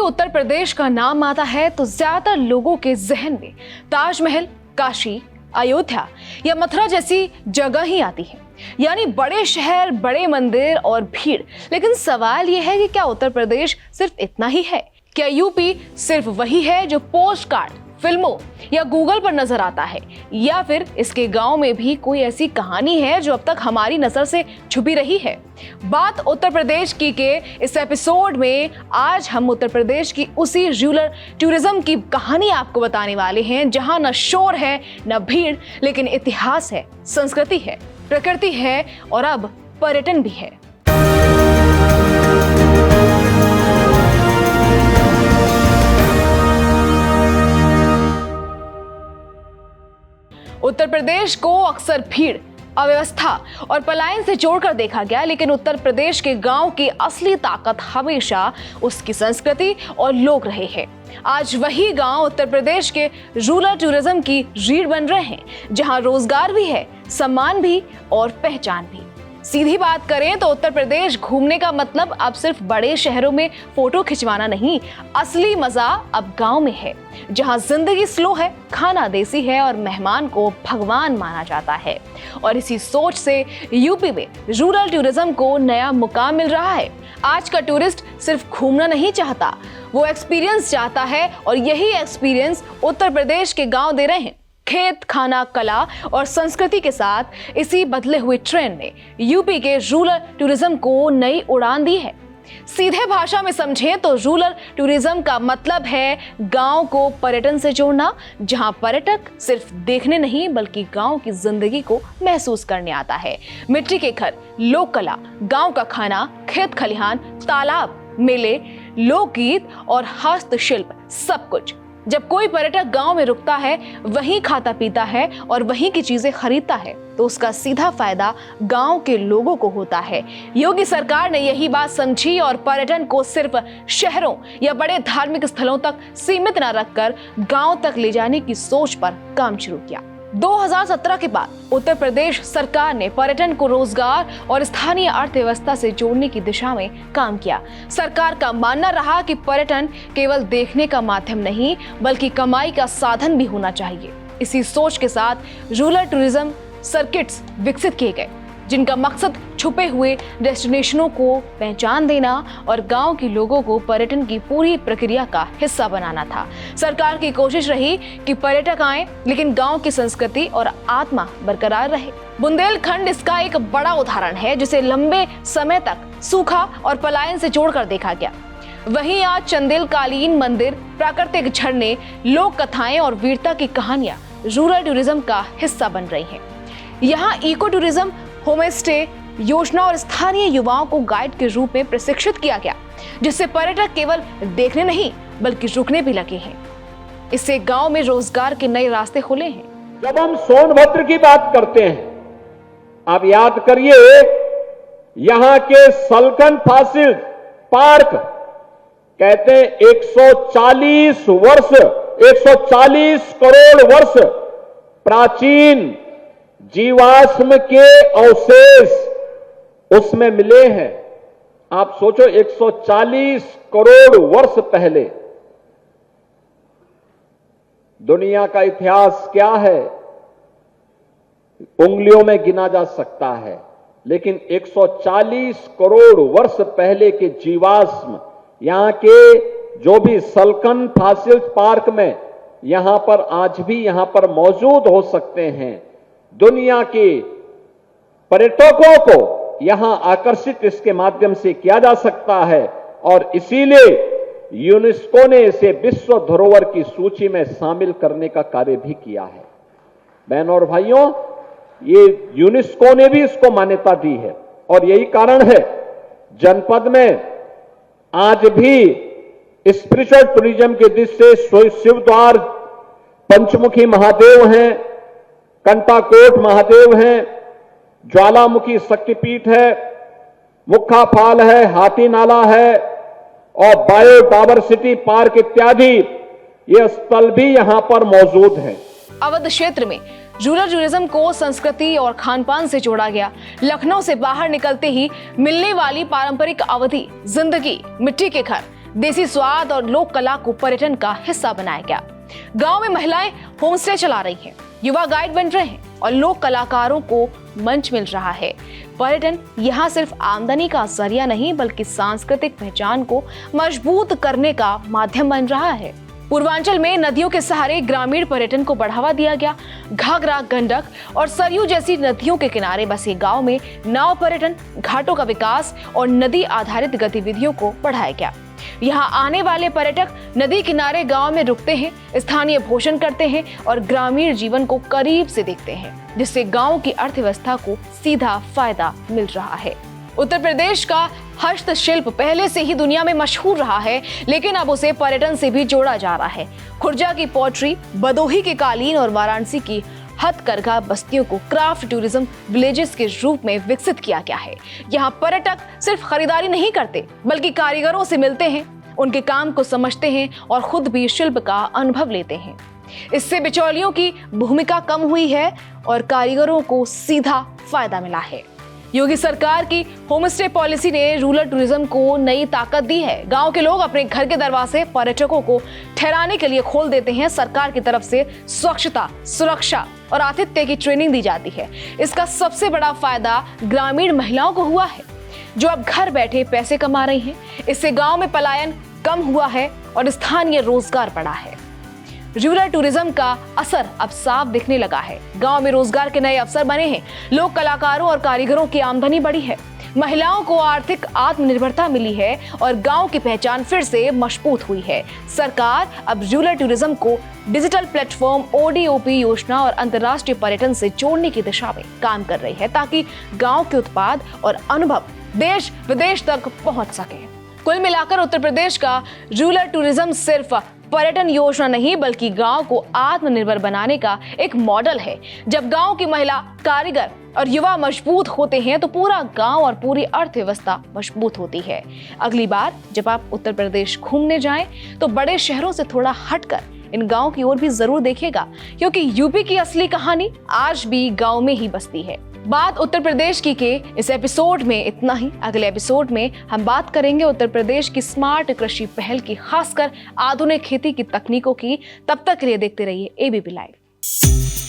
उत्तर प्रदेश का नाम आता है तो ज्यादातर लोगों के जहन में ताजमहल, काशी, अयोध्या या मथुरा जैसी जगह ही आती है, यानी बड़े शहर, बड़े मंदिर और भीड़। लेकिन सवाल यह है कि क्या उत्तर प्रदेश सिर्फ इतना ही है? क्या यूपी सिर्फ वही है जो पोस्ट कार्ड, फिल्मों या गूगल पर नजर आता है, या फिर इसके गांव में भी कोई ऐसी कहानी है जो अब तक हमारी नजर से छुपी रही है? बात उत्तर प्रदेश की के इस एपिसोड में आज हम उत्तर प्रदेश की उसी रूरल टूरिज्म की कहानी आपको बताने वाले हैं, जहां न शोर है न भीड़, लेकिन इतिहास है, संस्कृति है, प्रकृति है और अब पर्यटन भी है। उत्तर प्रदेश को अक्सर भीड़, अव्यवस्था और पलायन से जोड़कर देखा गया, लेकिन उत्तर प्रदेश के गांव की असली ताकत हमेशा उसकी संस्कृति और लोग रहे हैं। आज वही गांव उत्तर प्रदेश के रूरल टूरिज्म की रीढ़ बन रहे हैं, जहां रोजगार भी है, सम्मान भी और पहचान भी। सीधी बात करें तो उत्तर प्रदेश घूमने का मतलब अब सिर्फ बड़े शहरों में फोटो खिंचवाना नहीं, असली मजा अब गांव में है, जहां जिंदगी स्लो है, खाना देसी है और मेहमान को भगवान माना जाता है। और इसी सोच से यूपी में रूरल टूरिज्म को नया मुकाम मिल रहा है। आज का टूरिस्ट सिर्फ घूमना नहीं चाहता, वो एक्सपीरियंस चाहता है, और यही एक्सपीरियंस उत्तर प्रदेश के गाँव दे रहे हैं। खेत, खाना, कला और संस्कृति के साथ इसी बदले हुए ट्रेंड ने यूपी के रूरल टूरिज्म को नई उड़ान दी है। सीधे भाषा में समझें तो रूरल टूरिज्म का मतलब है गांव को पर्यटन से जोड़ना, जहां पर्यटक सिर्फ देखने नहीं बल्कि गांव की जिंदगी को महसूस करने आता है। मिट्टी के घर, लोक कला, गांव का खाना, खेत खलिहान, तालाब, मेले, लोकगीत और हस्तशिल्प, सब कुछ। जब कोई पर्यटक गांव में रुकता है, वहीं खाता पीता है और वहीं की चीजें खरीदता है, तो उसका सीधा फायदा गांव के लोगों को होता है। योगी सरकार ने यही बात समझी और पर्यटन को सिर्फ शहरों या बड़े धार्मिक स्थलों तक सीमित न रखकर गांव तक ले जाने की सोच पर काम शुरू किया। 2017 के बाद उत्तर प्रदेश सरकार ने पर्यटन को रोजगार और स्थानीय अर्थव्यवस्था से जोड़ने की दिशा में काम किया। सरकार का मानना रहा कि पर्यटन केवल देखने का माध्यम नहीं बल्कि कमाई का साधन भी होना चाहिए। इसी सोच के साथ रूरल टूरिज्म सर्किट्स विकसित किए गए, जिनका मकसद छुपे हुए डेस्टिनेशनों को पहचान देना और गांव के लोगों को पर्यटन की पूरी प्रक्रिया का हिस्सा बनाना था। सरकार की कोशिश रही कि पर्यटक आए लेकिन गांव की संस्कृति और आत्मा बरकरार रहे। बुंदेलखंड इसका एक बड़ा उदाहरण है, जिसे लंबे समय तक सूखा और पलायन से जोड़कर देखा गया। वहीं आज चंदेलकालीन मंदिर, प्राकृतिक झरने, लोक कथाएं और वीरता की कहानियां रूरल टूरिज्म का हिस्सा बन रही हैं। यहाँ इको टूरिज्म, होम स्टे योजना और स्थानीय युवाओं को गाइड के रूप में प्रशिक्षित किया गया, जिससे पर्यटक केवल देखने नहीं बल्कि रुकने भी लगे हैं। इससे गांव में रोजगार के नए रास्ते खुले हैं। जब हम सोनभद्र की बात करते हैं, आप याद करिए, यहां के सलकन फासिल पार्क कहते हैं 140 करोड़ वर्ष प्राचीन जीवाश्म के अवशेष उसमें मिले हैं। आप सोचो, 140 करोड़ वर्ष पहले। दुनिया का इतिहास क्या है, उंगलियों में गिना जा सकता है, लेकिन 140 करोड़ वर्ष पहले के जीवाश्म यहां के जो भी सलकन फासिल पार्क में यहां पर आज भी यहां पर मौजूद हो सकते हैं। दुनिया के पर्यटकों को यहां आकर्षित इसके माध्यम से किया जा सकता है, और इसीलिए यूनेस्को ने इसे विश्व धरोहर की सूची में शामिल करने का कार्य भी किया है। बहनों और भाइयों, ये यूनेस्को ने भी इसको मान्यता दी है, और यही कारण है जनपद में आज भी स्पिरिचुअल टूरिज्म के दृष्टि से शिवद्वार पंचमुखी महादेव हैं, कंटाकोट महादेव हैं, ज्वालामुखी शक्तिपीठ है, मुक्खा फाल है, हाथी नाला है और बायोडायवर्सिटी पार्क इत्यादि ये स्थल भी यहां पर मौजूद है। अवध क्षेत्र में रूरल टूरिज्म को संस्कृति और खानपान से जोड़ा गया। लखनऊ से बाहर निकलते ही मिलने वाली पारंपरिक अवधी जिंदगी, मिट्टी के घर, देसी स्वाद और लोक कला को पर्यटन का हिस्सा बनाया गया। गांव में महिलाएं होमस्टे चला रही हैं, युवा गाइड बन रहे हैं और लोक कलाकारों को मंच मिल रहा है। पर्यटन यहाँ सिर्फ आमदनी का जरिया नहीं बल्कि सांस्कृतिक पहचान को मजबूत करने का माध्यम बन रहा है। पूर्वांचल में नदियों के सहारे ग्रामीण पर्यटन को बढ़ावा दिया गया। घाघरा, गंडक और सरयू जैसी नदियों के किनारे बसे गांव में नाव पर्यटन, घाटों का विकास और नदी आधारित गतिविधियों को बढ़ाया गया। यहाँ आने वाले पर्यटक नदी किनारे गांव में रुकते हैं, स्थानीय भोजन करते हैं और ग्रामीण जीवन को करीब से देखते हैं, जिससे गांव की अर्थव्यवस्था को सीधा फायदा मिल रहा है। उत्तर प्रदेश का हस्तशिल्प पहले से ही दुनिया में मशहूर रहा है, लेकिन अब उसे पर्यटन से भी जोड़ा जा रहा है। खुर्जा की पॉटरी, बदोही के कालीन और वाराणसी की हथकरघा बस्तियों को क्राफ्ट टूरिज्म विलेजेस के रूप में विकसित किया गया है। यहाँ पर्यटक सिर्फ खरीदारी नहीं करते बल्कि कारीगरों से मिलते हैं, उनके काम को समझते हैं और खुद भी शिल्प का अनुभव लेते हैं। इससे बिचौलियों की भूमिका कम हुई है और कारीगरों को सीधा फायदा मिला है। योगी सरकार की होमस्टे पॉलिसी ने रूरल टूरिज्म को नई ताकत दी है। गांव के लोग अपने घर के दरवाजे पर्यटकों को ठहराने के लिए खोल देते हैं। सरकार की तरफ से स्वच्छता, सुरक्षा और आतिथ्य की ट्रेनिंग दी जाती है। इसका सबसे बड़ा फायदा ग्रामीण महिलाओं को हुआ है, जो अब घर बैठे पैसे कमा रही हैं। इससे गांव में पलायन कम हुआ है और स्थानीय रोजगार बढ़ा है। रूरल टूरिज्म का असर अब साफ दिखने लगा है। गांव में रोजगार के नए अवसर बने हैं, लोक कलाकारों और कारीगरों की आमदनी बढ़ी है, महिलाओं को आर्थिक आत्मनिर्भरता मिली है और गांव की पहचान फिर से मजबूत हुई है। सरकार अब रूरल टूरिज्म को डिजिटल प्लेटफॉर्म, ODOP योजना और अंतर्राष्ट्रीय पर्यटन से जोड़ने की दिशा में काम कर रही है, ताकि गांव के उत्पाद और अनुभव देश विदेश तक पहुंच सके। कुल मिलाकर उत्तर प्रदेश का रूरल टूरिज्म सिर्फ पर्यटन योजना नहीं बल्कि गांव को आत्मनिर्भर बनाने का एक मॉडल है। जब गांव की महिला, कारीगर और युवा मजबूत होते हैं तो पूरा गांव और पूरी अर्थव्यवस्था मजबूत होती है। अगली बार जब आप उत्तर प्रदेश घूमने जाएं तो बड़े शहरों से थोड़ा हटकर इन गांव की ओर भी जरूर देखिएगा, क्योंकि यूपी की असली कहानी आज भी गांव में ही बसती है। बात उत्तर प्रदेश की के इस एपिसोड में इतना ही। अगले एपिसोड में हम बात करेंगे उत्तर प्रदेश की स्मार्ट कृषि पहल की, खासकर आधुनिक खेती की तकनीकों की। तब तक के लिए देखते रहिए ABP लाइव।